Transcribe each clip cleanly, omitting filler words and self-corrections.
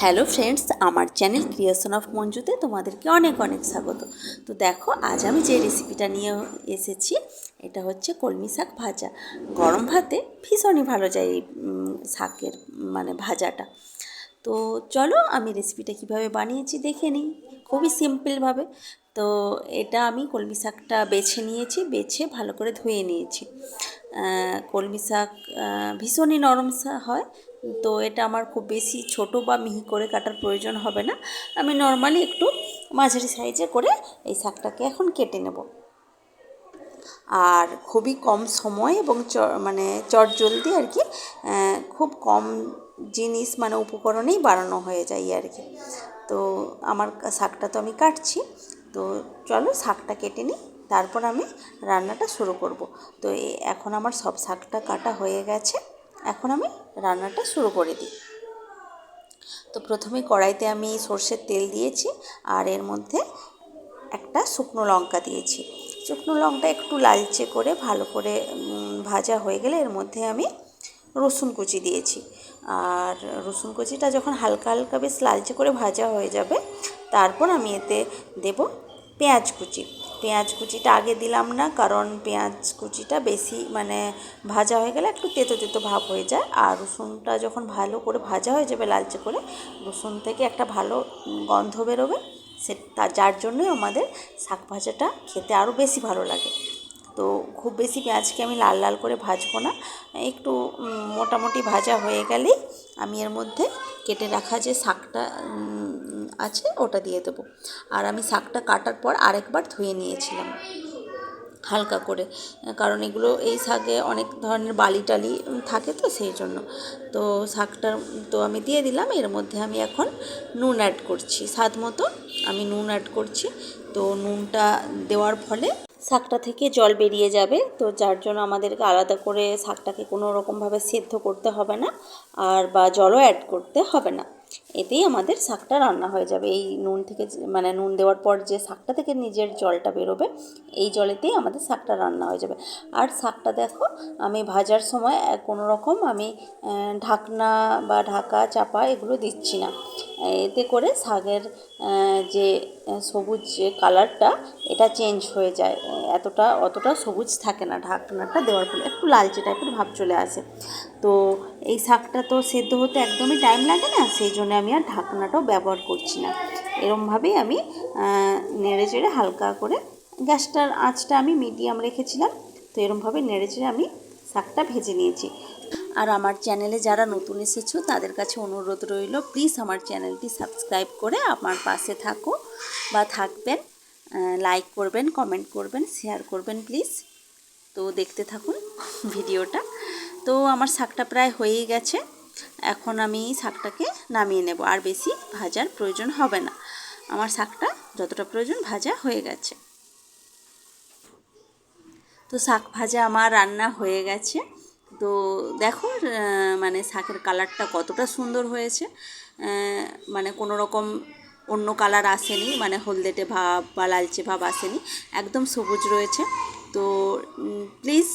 Hello friends, আমার channel creation of মঞ্জুতে তোমাদেরকে অনেক অনেক স্বাগত। তো দেখো, আজ আমি যে রেসিপিটা নিয়ে এসেছি এটা হচ্ছে কলমি শাক ভাজা। গরম ভাতে ভীষণই ভালো যায় এই শাকের ভাজাটা। তো চলো আমি রেসিপিটা কিভাবে বানিয়েছি দেখে নিই, খুবই সিম্পলভাবে। তো এটা আমি কলমি শাকটা বেছে নিয়েছি, বেছে ভালো করে ধুয়ে নিয়েছি। কলমি শাক ভীষণই নরম হয়, তো এটা আমার খুব বেশি ছোট বা মিহি করে কাটার প্রয়োজন হবে না। আমি নর্মালি একটু মাঝারি সাইজে করে এই শাকটাকে এখন কেটে নেব। আর খুবই কম সময় এবং চটজলদি আর কি, খুব কম জিনিস উপকরণেই বানানো হয়ে যায় আর কি। তো আমার শাকটা তো আমি কাটছি, তো চলো শাকটা কেটে নিই, তারপর আমি রান্নাটা শুরু করব। তো এখন আমার সব শাকটা কাটা হয়ে গেছে, এখন আমি রান্নাটা শুরু করে দিই। তো প্রথমে কড়াইতে আমি সর্ষের তেল দিয়েছি, আর এর মধ্যে একটা শুকনো লঙ্কা দিয়েছি। শুকনো লঙ্কা একটু লালচে করে ভালো করে ভাজা হয়ে গেলে এর মধ্যে আমি রসুন কুচি দিয়েছি। আর রসুন কুচিটা যখন হালকা হালকা বেশ লালচে করে ভাজা হয়ে যাবে, তারপর আমি এতে দেব পেঁয়াজ কুচি। পেঁয়াজ কুচিটা আগে দিলাম না, কারণ পেঁয়াজ কুচিটা বেশি ভাজা হয়ে গেলে একটু তেতো তেতো ভাব হয়ে যায়। আর রসুনটা যখন ভালো করে ভাজা হয়ে যাবে লালচে করে, রসুন থেকে একটা ভালো গন্ধ বেরোবে, যার জন্যই আমাদের শাক ভাজাটা খেতে আরও বেশি ভালো লাগে। তো খুব বেশি পেঁয়াজকে আমি লাল লাল করে ভাজবো না, একটু মোটামুটি ভাজা হয়ে গেলেই আমি এর মধ্যে কেটে রাখা যে শাকটা আছে ওটা দিয়ে দেবো। আর আমি শাকটা কাটার পর আরেকবার ধুয়ে নিয়েছিলাম হালকা করে, কারণ এই শাকে অনেক ধরনের বালি টালি থাকে, তো সেই জন্য। তো শাকটা তো আমি দিয়ে দিলাম, এর মধ্যে আমি এখন নুন অ্যাড করছি, স্বাদ মতো আমি নুন অ্যাড করছি। তো নুনটা দেওয়ার ফলে শাকটা থেকে জল বেরিয়ে যাবে, তো যার জন্য আমাদেরকে আলাদা করে শাকটাকে কোনো রকমভাবে সেদ্ধ করতে হবে না, আর বা জলও অ্যাড করতে হবে না। এতেই আমাদের শাকটা রান্না হয়ে যাবে। এই নুন থেকে নুন দেওয়ার পর যে শাকটা থেকে নিজের জলটা বেরোবে, এই জলেতেই আমাদের শাকটা রান্না হয়ে যাবে। আর শাকটা দেখো, আমি ভাজার সময় কোনো রকম আমি ঢাকনা বা ঢাকা চাপা এগুলো দিচ্ছি না। এতে করে শাকের যে সবুজ যে কালারটা এটা চেঞ্জ হয়ে যায়, অতটা সবুজ থাকে না ঢাকনাটা দেওয়ার ফলে, একটু লালচে টাইপের ভাব চলে আসে। তো এই শাকটা তো সেদ্ধ হতে একদমই টাইম লাগে না, সেই জন্য আমি আর ঢাকনাটাও ব্যবহার করছি না। এরমভাবেই আমি নেড়ে চেড়ে হালকা করে, গ্যাসটার আঁচটা আমি মিডিয়াম রেখেছিলাম, তো এরমভাবে নেড়ে চেড়ে আমি শাকটা ভেজে নিয়েছি। আর আমার চ্যানেলে যারা নতুন এসেছো তাদের কাছে অনুরোধ রইল, প্লিজ আমার চ্যানেলটি সাবস্ক্রাইব করে আমার পাশে থাকো বা থাকবেন। লাইক করবেন, কমেন্ট করবেন, শেয়ার করবেন প্লিজ। তো দেখতে থাকুন ভিডিওটা। তো আমার শাকটা প্রায় হয়েই গেছে, এখন আমি শাকটাকে নামিয়ে নেব। আর বেশি ভাজার প্রয়োজন হবে না, আমার শাকটা যতটা প্রয়োজন ভাজা হয়ে গেছে। তো শাক ভাজা আমার রান্না হয়ে গেছে। তো দেখো শাকের কালারটা কতটা সুন্দর হয়েছে, কোনো রকম অন্য কালার আসেনি, হলদেটে ভাব বা লালচে ভাব আসেনি, একদম সবুজ রয়েছে। তো প্লিজ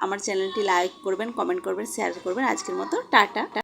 আমার চ্যানেলটি লাইক করবেন, কমেন্ট করবেন, শেয়ার করবেন। আজকের মতো টাটা।